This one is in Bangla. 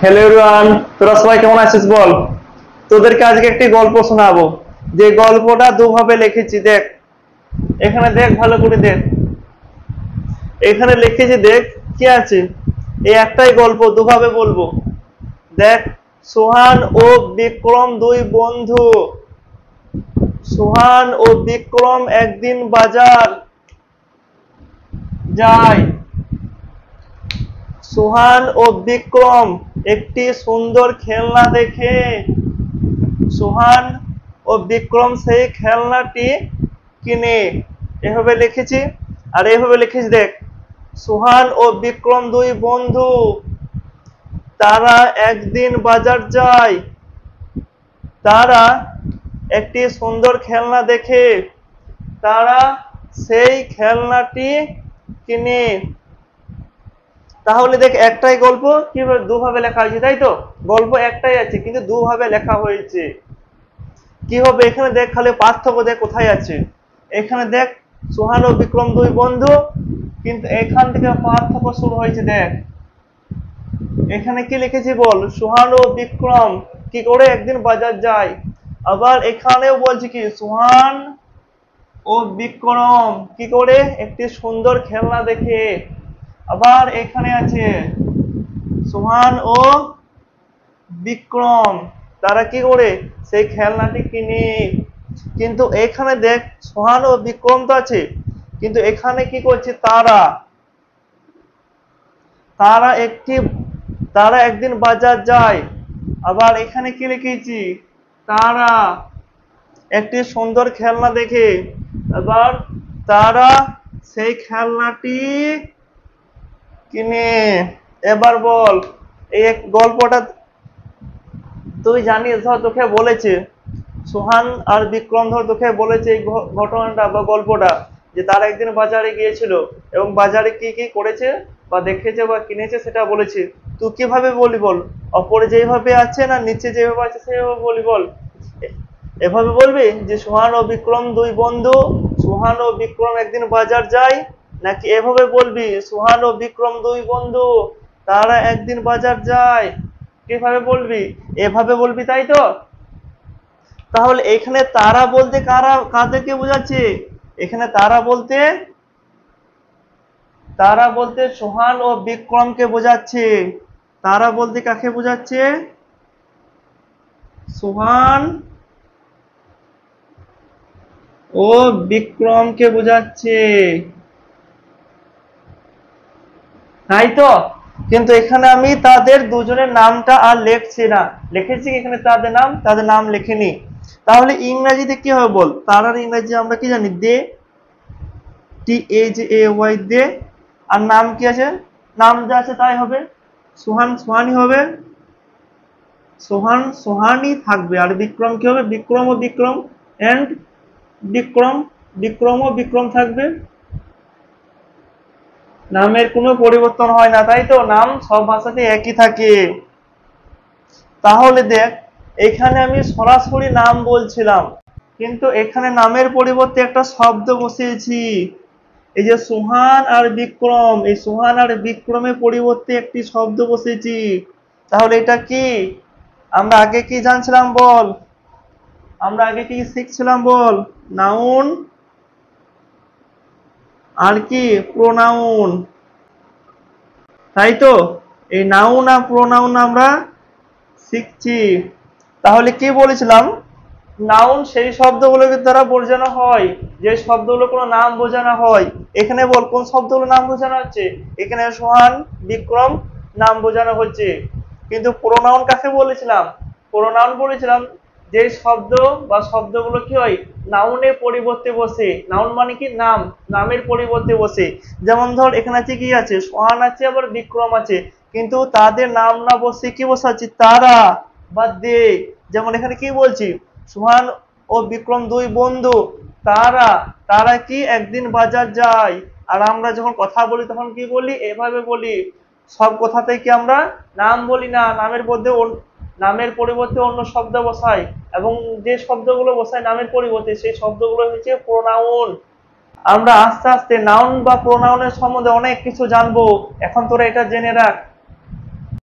হ্যালো এভরিওয়ান, তোরা সবাই কেমন আছিস বল। তোদেরকে আজকে একটি গল্প শোনাবো। যে গল্পটা দুভাবে লিখেছি, দেখ এখানে, দেখ ভালো করে দেখ। এখানে লিখেছি, দেখ কি আছে। এই একটাই গল্প দুভাবে বলবো। দেখ, সোহান ও বিক্রম দুই বন্ধু। সোহান ও বিক্রম একদিন বাজার যায়। সোহান ও বিক্রম একটি সুন্দর খেলনা দেখে সোহান ও বিক্রম সেই খেলনাটি কিনে। এভাবে লিখেছি। আর এভাবে লিখেছি, দেখ সোহান ও বিক্রম দুই বন্ধু, তারা একদিন বাজার যায়। তারা একটি সুন্দর খেলনা দেখে তারা সেই খেলনাটি কিনে। তাহলে দেখ, একটাই গল্প কিভাবে দুভাবে লেখা হয়েছে, তাই তো? গল্প একটাই আছে কিন্তু দুভাবে লেখা হয়েছে। কি হবে এখানে দেখ, খালি পার্থক্য দেখ কোথায় আছে। এখানে দেখ সোহান ও বিক্রম দুই বন্ধু, কিন্তু এখান থেকে পার্থক্য শুরু হয়েছে। দেখ এখানে কি লিখেছি বল, সোহান ও বিক্রম কি করে একদিন বাজার যায়। আবার এখানেও বলছি কি, সোহান ও বিক্রম কি করে একটি সুন্দর খেলনা দেখে। আবার এখানে আছে সোহান ও বিক্রম তারা কি করে সেই খেলনাটি কিনে। কিন্তু এখানে দেখ সোহান ও বিক্রম তো আছে, কিন্তু এখানে কি করছে, তারা তারা একটি তারা একদিন বাজার যায়। আবার এখানে কি লিখেছি, তারা একটি সুন্দর খেলনা দেখে। আবার তারা সেই খেলনাটি কিনে। এবার বল, এই গল্পটা তুই জানিস, ধর তোকে বলেছে সোহান আর বিক্রম, ধর তোকে বলেছে এই ঘটনাটা বা গল্পটা, যে তারা একদিন বাজারে গিয়েছিল এবং বাজারে কি কি করেছে বা দেখেছে বা কিনেছে সেটা বলেছে। তুই কিভাবে বলি বল, অপরে যেভাবে আছে না নিচে যেভাবে আছে সেভাবে বলি বল। এভাবে বলবি যে সোহান ও বিক্রম দুই বন্ধু, সোহান ও বিক্রম একদিন বাজার যায়, নাকি এভাবে বলবি সোহান ও বিক্রম দুই বন্ধু, তারা একদিন বাজার যায়। কিভাবে বলবি? এভাবে বলবি, তাই তো? তাহলে এখানে তারা বলতে কাদেরকে বোঝাচ্ছে? এখানে তারা বলতে সোহান ও বিক্রমকে বোঝাচ্ছে। তারা বলতে কাকে বোঝাচ্ছে? সোহান ও বিক্রমকে বোঝাচ্ছে, তাই তো? কিন্তু এখানে আমি তাদের দুজনের নামটা আর লিখছি না, লিখেছি এখানে তাদের নাম লিখিনি। তাহলে ইংরেজিতে কি হবে বল, তারার ইংরেজি আমরা কি জানি, দে, THAY, দে। আর নাম কি আছে, নাম যা আছে তাই হবে। সোহান সোহানি হবে, সোহান সোহানি থাকবে। আর বিক্রম কি হবে, বিক্রম ও বিক্রম, এন্ড বিক্রম, বিক্রম ও বিক্রম থাকবে। নামের কোনো পরিবর্তন হয় না, তাই তো? নাম সব ভাষাতে একই থাকে। তাহলে দেখ, এখানে আমি সরাসরি নাম বলছিলাম, কিন্তু এখানে নামের পরিবর্তে একটা শব্দ বসিয়েছি। এই যে সোহান আর বিক্রম, এই সোহান আর বিক্রমের পরিবর্তে একটি শব্দ বসিয়েছি। তাহলে এটা কি? আমরা আগে কি জানছিলাম বল, আমরা আগে কি শিখছিলাম বল? নাউন আর কি প্রোনাউন, তাই তো? এই নাউন আর প্রোনাউন আমরা শিখছি। তাহলে কি বলেছিলাম, নাউন সেই শব্দগুলোকে দ্বারা বোঝানো হয় যে শব্দগুলো কোনো নাম বোঝানো হয়। এখানে বল কোন শব্দগুলো নাম বোঝানো হচ্ছে? এখানে সোহান বিক্রম নাম বোঝানো হচ্ছে। কিন্তু প্রোনাউন কাকে বলেছিলাম? প্রোনাউন বলেছিলাম যে শব্দ বা শব্দগুলো কি হয়, নাউনের পরিবর্তে বসে। নাউন মানে কি, নাম, নামের পরিবর্তে বসে। যেমন ধর এখানে আছে কি আছে, সোহান আছে আবার বিক্রম আছে, কিন্তু তাদের নাম না বসে কি বসাচ্ছি, তারা বা দে। যেমন এখানে কি বলছি, সোহান ও বিক্রম দুই বন্ধু, তারা তারা কি একদিন বাজার যায়। আর আমরা যখন কথা বলি তখন কি বলি, এভাবে বলি। সব কথাতেই কি আমরা নাম বলি না, নামের পরিবর্তে অন্য শব্দ বসাই, এবং যে শব্দগুলো বসাই নামের পরিবর্তে সেই শব্দগুলো হচ্ছে প্রোনাউন। আমরা আস্তে আস্তে নাউন বা প্রোনাউনের সম্বন্ধে অনেক কিছু জানবো। এখন তোরা এটা জেনে রাখ,